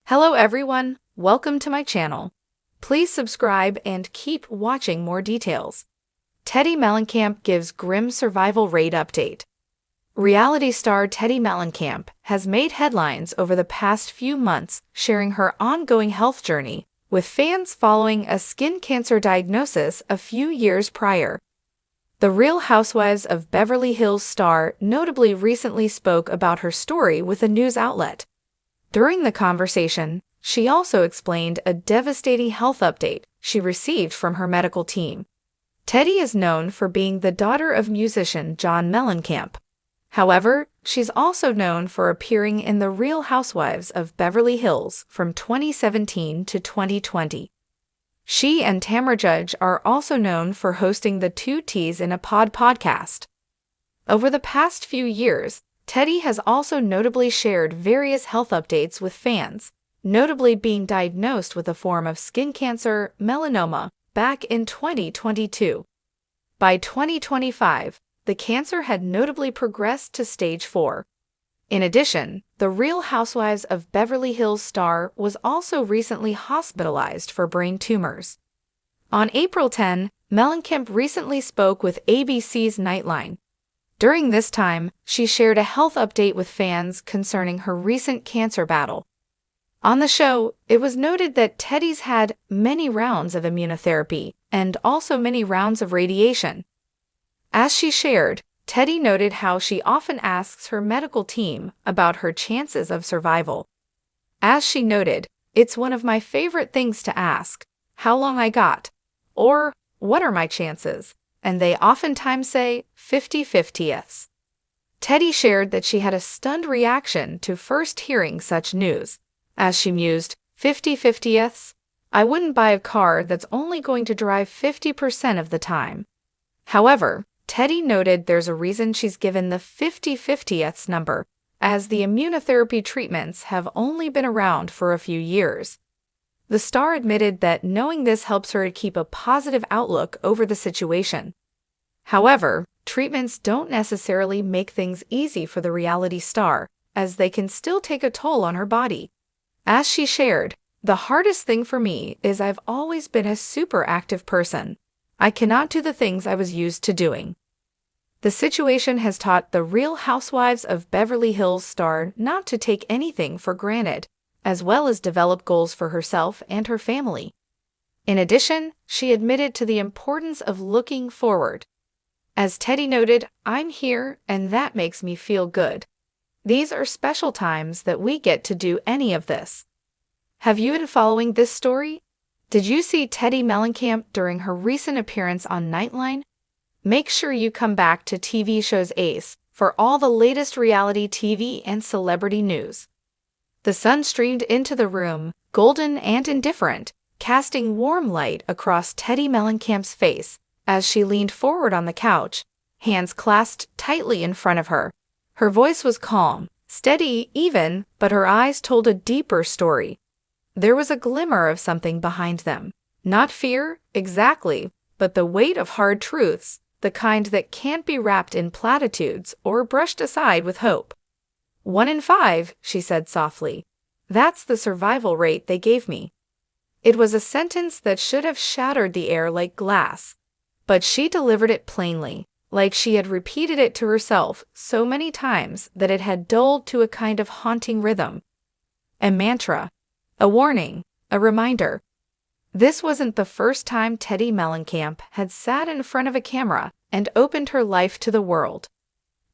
Hello everyone, welcome to my channel. Please subscribe and keep watching more details. Teddi Mellencamp gives grim survival rate update. Reality star Teddi Mellencamp has made headlines over the past few months, sharing her ongoing health journey, with fans following a skin cancer diagnosis a few years prior. The Real Housewives of Beverly Hills star notably recently spoke about her story with a news outlet. During the conversation, she also explained a devastating health update she received from her medical team. Teddi is known for being the daughter of musician John Mellencamp. However, she's also known for appearing in The Real Housewives of Beverly Hills from 2017 to 2020. She and Tamra Judge are also known for hosting the Two T's in a Pod podcast. Over the past few years, Teddi has also notably shared various health updates with fans, notably being diagnosed with a form of skin cancer, melanoma, back in 2022. By 2025, the cancer had notably progressed to stage 4. In addition, the Real Housewives of Beverly Hills star was also recently hospitalized for brain tumors. On April 10, Mellencamp recently spoke with ABC's Nightline. During this time, she shared a health update with fans concerning her recent cancer battle. On the show, it was noted that Teddi's had many rounds of immunotherapy and also many rounds of radiation. As she shared, Teddi noted how she often asks her medical team about her chances of survival. As she noted, "It's one of my favorite things to ask, how long I got, or what are my chances?" And they oftentimes say 50-50ths. Teddi shared that she had a stunned reaction to first hearing such news. As she mused, 50-50ths? I wouldn't buy a car that's only going to drive 50% of the time. However, Teddi noted there's a reason she's given the 50-50ths number, as the immunotherapy treatments have only been around for a few years. The star admitted that knowing this helps her to keep a positive outlook over the situation. However, treatments don't necessarily make things easy for the reality star, as they can still take a toll on her body. As she shared, "The hardest thing for me is I've always been a super active person. I cannot do the things I was used to doing." The situation has taught the Real Housewives of Beverly Hills star not to take anything for granted, as well as develop goals for herself and her family. In addition, she admitted to the importance of looking forward. As Teddi noted, "I'm here, and that makes me feel good. These are special times that we get to do any of this." Have you been following this story? Did you see Teddi Mellencamp during her recent appearance on Nightline? Make sure you come back to TV Shows Ace for all the latest reality TV and celebrity news. The sun streamed into the room, golden and indifferent, casting warm light across Teddi Mellencamp's face as she leaned forward on the couch, hands clasped tightly in front of her. Her voice was calm, steady even, but her eyes told a deeper story. There was a glimmer of something behind them. Not fear, exactly, but the weight of hard truths, the kind that can't be wrapped in platitudes or brushed aside with hope. 1 in 5, she said softly. That's the survival rate they gave me. It was a sentence that should have shattered the air like glass. But she delivered it plainly, like she had repeated it to herself so many times that it had dulled to a kind of haunting rhythm. A mantra, a warning, a reminder. This wasn't the first time Teddi Mellencamp had sat in front of a camera and opened her life to the world.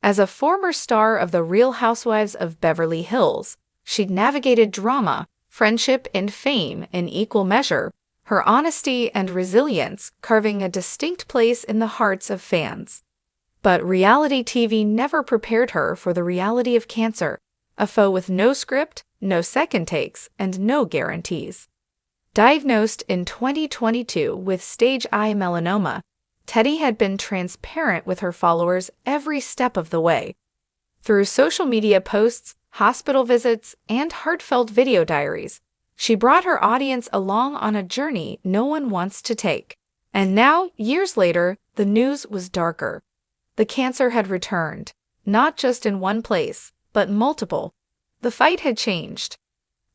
As a former star of The Real Housewives of Beverly Hills, she'd navigated drama, friendship, and fame in equal measure, her honesty and resilience carving a distinct place in the hearts of fans. But reality TV never prepared her for the reality of cancer, a foe with no script, no second takes, and no guarantees. Diagnosed in 2022 with stage I melanoma, Teddi had been transparent with her followers every step of the way. Through social media posts, hospital visits, and heartfelt video diaries, she brought her audience along on a journey no one wants to take. And now, years later, the news was darker. The cancer had returned, not just in one place, but multiple. The fight had changed.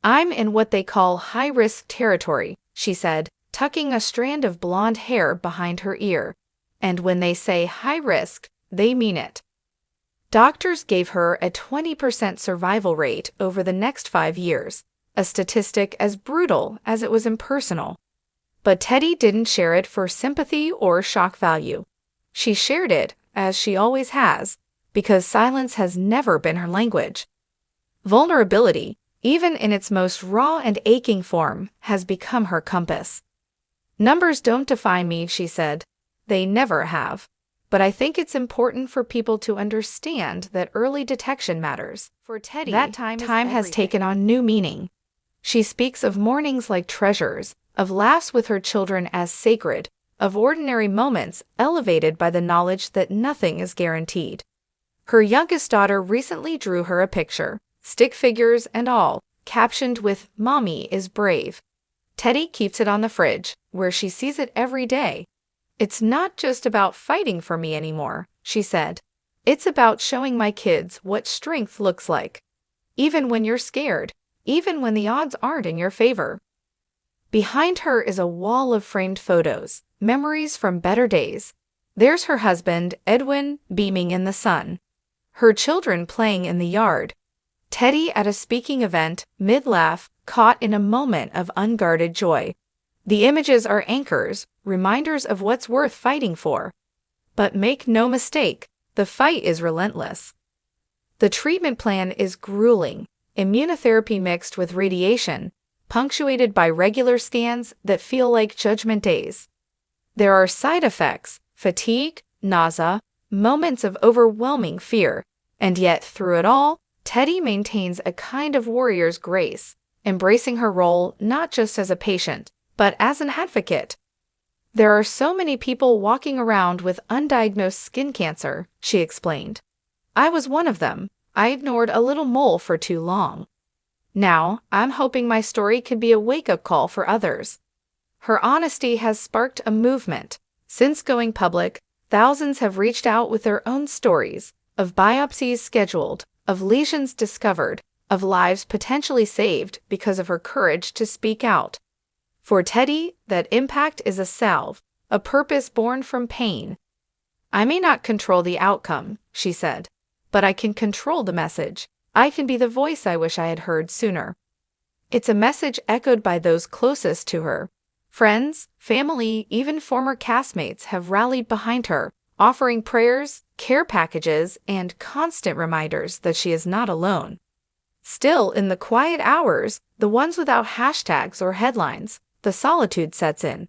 I'm in what they call high-risk territory, she said, tucking a strand of blonde hair behind her ear. And when they say high risk, they mean it. Doctors gave her a 20% survival rate over the next 5 years, a statistic as brutal as it was impersonal. But Teddi didn't share it for sympathy or shock value. She shared it, as she always has, because silence has never been her language. Vulnerability, even in its most raw and aching form, has become her compass. Numbers don't define me, she said. They never have. But I think it's important for people to understand that early detection matters. For Teddi, that time has taken on new meaning. She speaks of mornings like treasures, of laughs with her children as sacred, of ordinary moments elevated by the knowledge that nothing is guaranteed. Her youngest daughter recently drew her a picture, stick figures and all, captioned with "Mommy is brave." Teddi keeps it on the fridge, where she sees it every day. It's not just about fighting for me anymore, she said. It's about showing my kids what strength looks like. Even when you're scared, even when the odds aren't in your favor. Behind her is a wall of framed photos, memories from better days. There's her husband, Edwin, beaming in the sun. Her children playing in the yard. Teddi at a speaking event, mid-laugh, caught in a moment of unguarded joy. The images are anchors, reminders of what's worth fighting for. But make no mistake, the fight is relentless. The treatment plan is grueling, immunotherapy mixed with radiation, punctuated by regular scans that feel like judgment days. There are side effects, fatigue, nausea, moments of overwhelming fear, and yet through it all, Teddi maintains a kind of warrior's grace, embracing her role not just as a patient, but as an advocate. There are so many people walking around with undiagnosed skin cancer, she explained. I was one of them. I ignored a little mole for too long. Now, I'm hoping my story can be a wake-up call for others. Her honesty has sparked a movement. Since going public, thousands have reached out with their own stories, of biopsies scheduled, of lesions discovered, of lives potentially saved because of her courage to speak out. For Teddi, that impact is a salve, a purpose born from pain. I may not control the outcome, she said, but I can control the message. I can be the voice I wish I had heard sooner. It's a message echoed by those closest to her. Friends, family, even former castmates have rallied behind her, offering prayers, care packages, and constant reminders that she is not alone. Still, in the quiet hours, the ones without hashtags or headlines, the solitude sets in.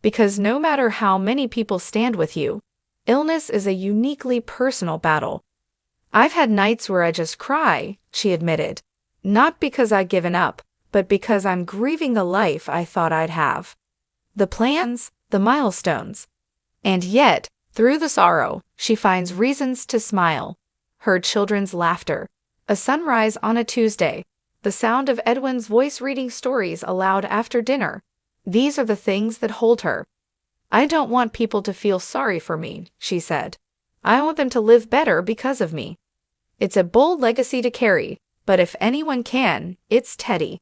Because no matter how many people stand with you, illness is a uniquely personal battle. I've had nights where I just cry, she admitted, not because I've given up, but because I'm grieving the life I thought I'd have. The plans, the milestones. And yet, through the sorrow, she finds reasons to smile. Her children's laughter. A sunrise on a Tuesday. The sound of Edwin's voice reading stories aloud after dinner. These are the things that hold her. I don't want people to feel sorry for me, she said. I want them to live better because of me. It's a bold legacy to carry, but if anyone can, it's Teddi.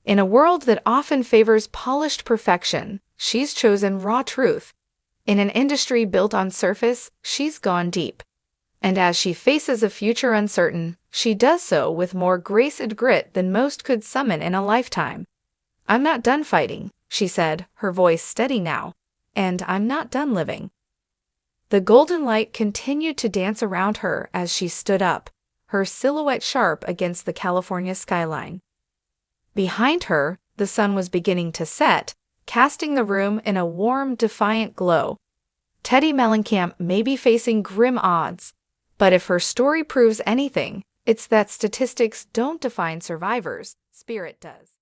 In a world that often favors polished perfection, she's chosen raw truth. In an industry built on surface, she's gone deep. And as she faces a future uncertain, she does so with more grace and grit than most could summon in a lifetime. I'm not done fighting, she said, her voice steady now. And I'm not done living. The golden light continued to dance around her as she stood up, her silhouette sharp against the California skyline. Behind her, the sun was beginning to set, casting the room in a warm, defiant glow. Teddi Mellencamp may be facing grim odds, but if her story proves anything, it's that statistics don't define survivors, spirit does.